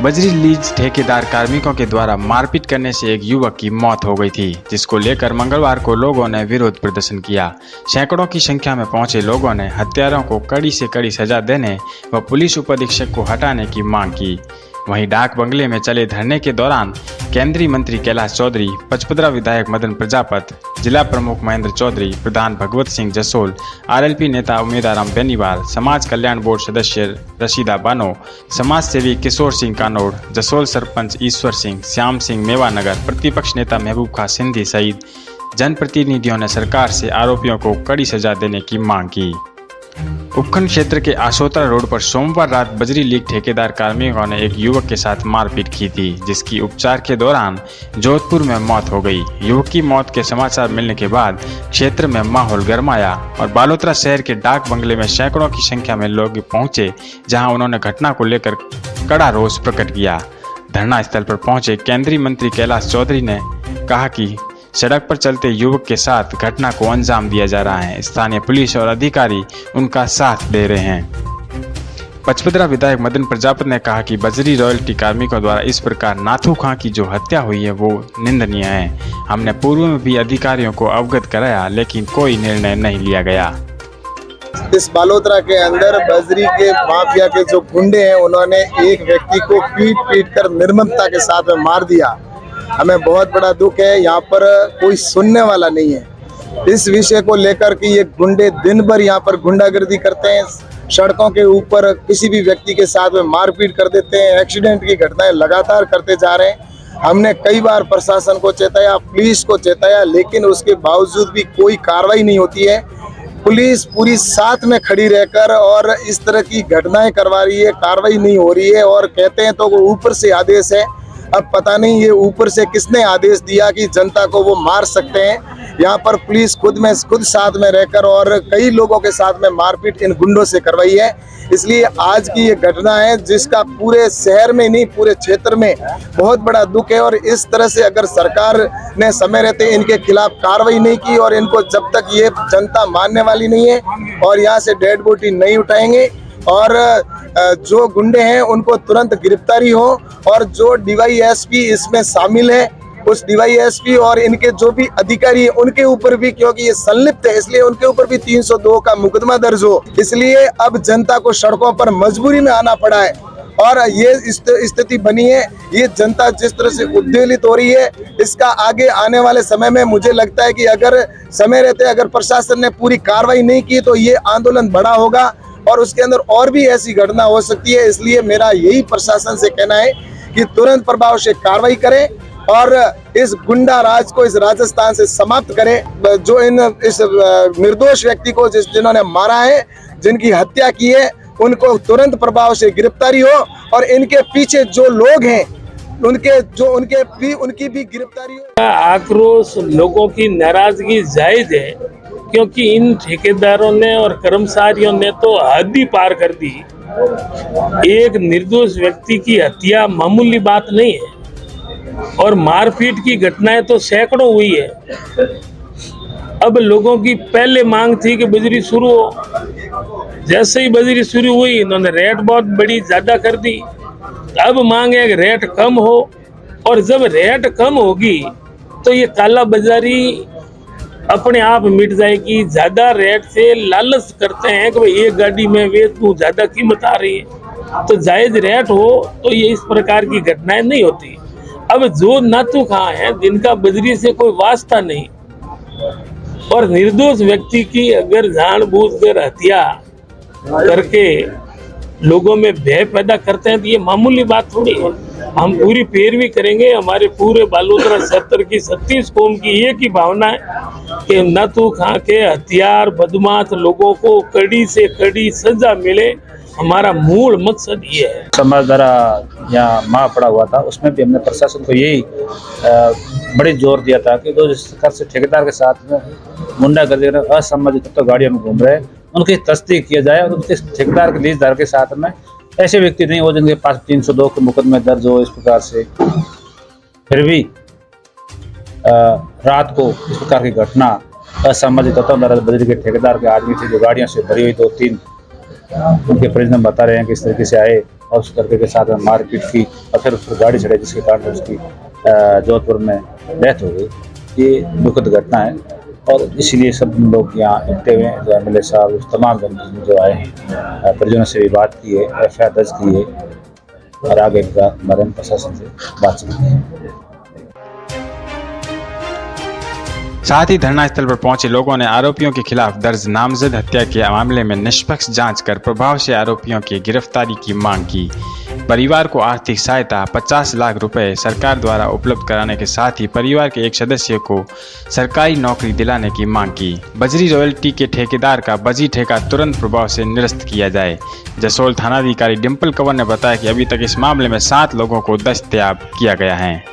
बजरी लीज ठेकेदार कार्मिकों के द्वारा मारपीट करने से एक युवक की मौत हो गई थी, जिसको लेकर मंगलवार को लोगों ने विरोध प्रदर्शन किया। सैकड़ों की संख्या में पहुंचे लोगों ने हत्यारों को कड़ी से कड़ी सजा देने व पुलिस उपाधीक्षक को हटाने की मांग की। वहीं डाक बंगले में चले धरने के दौरान केंद्रीय मंत्री कैलाश चौधरी, पचपदरा विधायक मदन प्रजापत, जिला प्रमुख महेंद्र चौधरी, प्रधान भगवत सिंह जसोल, आरएलपी नेता उमेदाराम बेनीवाल, समाज कल्याण बोर्ड सदस्य रशीदा बानो, समाज सेवी किशोर सिंह कानोड़, जसोल सरपंच ईश्वर सिंह, श्याम सिंह मेवानगर, प्रतिपक्ष नेता महबूब खां सिंधी सहित जनप्रतिनिधियों ने सरकार से आरोपियों को कड़ी सजा देने की मांग की। उपखंड क्षेत्र के आशोत्रा रोड पर सोमवार रात बजरी लीग ठेकेदार कार्मिकों ने एक युवक के साथ मारपीट की थी, जिसकी उपचार के दौरान जोधपुर में मौत हो गई। युवक की मौत के समाचार मिलने के बाद क्षेत्र में माहौल गरमाया और बालोतरा शहर के डाक बंगले में सैकड़ों की संख्या में लोग पहुंचे, जहां उन्होंने घटना को लेकर कड़ा रोष प्रकट किया। धरना स्थल पर पहुंचे केंद्रीय मंत्री कैलाश चौधरी ने कहा कि सड़क पर चलते युवक के साथ घटना को अंजाम दिया जा रहा है। स्थानीय पुलिस और अधिकारी उनका साथ दे रहे हैं। पचपदरा विधायक मदन प्रजापत ने कहा कि बजरी रॉयल्टी कार्मिकों द्वारा इस प्रकार नाथू खां की जो हत्या हुई है वो निंदनीय है। हमने पूर्व में भी अधिकारियों को अवगत कराया, लेकिन कोई निर्णय नहीं लिया गया। इस बालोतरा के अंदर बजरी के माफिया के जो गुंडे हैं, उन्होंने एक व्यक्ति को पीट कर निर्ममता के साथ में मार दिया। हमें बहुत बड़ा दुख है, यहाँ पर कोई सुनने वाला नहीं है इस विषय को लेकर कि ये गुंडे दिन भर यहाँ पर गुंडागर्दी करते हैं, सड़कों के ऊपर किसी भी व्यक्ति के साथ में मारपीट कर देते हैं, एक्सीडेंट की घटनाएं लगातार करते जा रहे हैं। हमने कई बार प्रशासन को चेताया, पुलिस को चेताया, लेकिन उसके बावजूद भी कोई कार्रवाई नहीं होती है। पुलिस पूरी साथ में खड़ी रहकर और इस तरह की घटनाएं करवा रही है, कार्रवाई नहीं हो रही है और कहते हैं तो वो ऊपर से आदेश है। अब पता नहीं ये ऊपर से किसने आदेश दिया कि जनता को वो मार सकते हैं। यहाँ पर पुलिस खुद साथ में रहकर और कई लोगों के साथ में मारपीट इन गुंडों से करवाई है। इसलिए आज की ये घटना है जिसका पूरे शहर में नहीं पूरे क्षेत्र में बहुत बड़ा दुख है। और इस तरह से अगर सरकार ने समय रहते इनके खिलाफ कार्रवाई नहीं की और इनको जब तक ये जनता मानने वाली नहीं है और यहाँ से डेड बॉडी नहीं उठाएंगे और जो गुंडे हैं उनको तुरंत गिरफ्तारी हो और जो डीवाईएसपी इसमें शामिल है उस डीवाईएसपी और इनके जो भी अधिकारी हैं उनके ऊपर भी, क्योंकि ये संलिप्त है इसलिए उनके ऊपर भी 302 का मुकदमा दर्ज हो। इसलिए अब जनता को सड़कों पर मजबूरी में आना पड़ा है और ये स्थिति बनी है। ये जनता जिस तरह से उद्वेलित हो रही है, इसका आगे आने वाले समय में मुझे लगता है कि अगर समय रहते अगर प्रशासन ने पूरी कार्रवाई नहीं की तो ये आंदोलन बड़ा होगा और उसके अंदर और भी ऐसी घटना हो सकती है। इसलिए मेरा यही प्रशासन से कहना है कि तुरंत प्रभाव से कार्रवाई करें और इस गुंडा राज को इस राजस्थान से समाप्त करें। जो इस निर्दोष व्यक्ति को जिन्होंने मारा है, जिनकी हत्या की है, उनको तुरंत प्रभाव से गिरफ्तारी हो और इनके पीछे जो लोग हैं उनकी भी गिरफ्तारी हो। आक्रोश, लोगों की नाराजगी जायज है, क्योंकि इन ठेकेदारों ने और कर्मचारियों ने तो हद ही पार कर दी। एक निर्दोष व्यक्ति की हत्या मामूली बात नहीं है और मारपीट की घटनाएं तो सैकड़ों हुई है। अब लोगों की पहले मांग थी कि बजरी शुरू हो। जैसे ही बजरी शुरू हुई इन्होंने रेट बहुत बड़ी ज्यादा कर दी। अब मांग है कि रेट कम हो और जब रेट कम होगी तो ये काला बाजारी अपने आप मिट जाएगी। ज्यादा रेट से लालच करते हैं कि भाई एक गाड़ी में वे तू ज्यादा कीमत आ रही है, तो जायज रेट हो तो ये इस प्रकार की घटनाएं नहीं होती। अब जो नाथू खां है जिनका बजरी से कोई वास्ता नहीं और निर्दोष व्यक्ति की अगर जानबूझकर हत्या करके लोगों में भय पैदा करते हैं तो ये मामूली बात थोड़ी है। हम पूरी पैरवी करेंगे। हमारे पूरे बालोतरा क्षेत्र की 36 कौम की एक ही भावना है कि नाथू खां के हथियार बदमाश लोगों को कड़ी से कड़ी सजा मिले। हमारा मूल मकसद ये है। समाज द्वारा यहाँ माह पड़ा हुआ था, उसमें भी हमने प्रशासन को यही बड़ी जोर दिया था कि जो जिस प्रकार से ठेकेदार के साथ में गुंडागर्दी असामाजिक तत्व गाड़ियों में घूम रहे हैं उनकी तस्दीक किया जाए और उनके ठेकेदार के लीजदार के साथ में ऐसे व्यक्ति नहीं हो जिनके पास 302 के मुकदमे दर्ज हो। इस प्रकार से फिर भी रात को इस प्रकार की घटना असामाजिक तत्व द्वारा बजरी के ठेकेदार के आदमी थे जो गाड़ियों से भरी हुई 2-3 उनके परिजन बता रहे हैं कि इस तरीके से आए और उस लड़के के साथ में मारपीट की और फिर उस पर गाड़ी चढ़ाई, जिसके कारण उसकी जोधपुर में डेथ हो गई। ये दुखद घटना है और इसीलिए सब लोग यहाँ इकट्ठे हुए हैं। जो एमएलए साहब, उस तमाम जन जो आए हैं, परिजनों से भी बात की है, एफआईआर दर्ज की है और आगे का मरण प्रशासन से बातचीत की है। साथ ही धरना स्थल पर पहुंचे लोगों ने आरोपियों के खिलाफ दर्ज नामजद हत्या के मामले में निष्पक्ष जांच कर प्रभाव से आरोपियों की गिरफ्तारी की मांग की। परिवार को आर्थिक सहायता 50 लाख रुपए सरकार द्वारा उपलब्ध कराने के साथ ही परिवार के एक सदस्य को सरकारी नौकरी दिलाने की मांग की। बजरी रॉयल्टी के ठेकेदार का बजी ठेका तुरंत प्रभाव से निरस्त किया जाए। जसोल थानाधिकारी डिम्पल कंवर ने बताया कि अभी तक इस मामले में 7 लोगों को दस्तयाब किया गया है।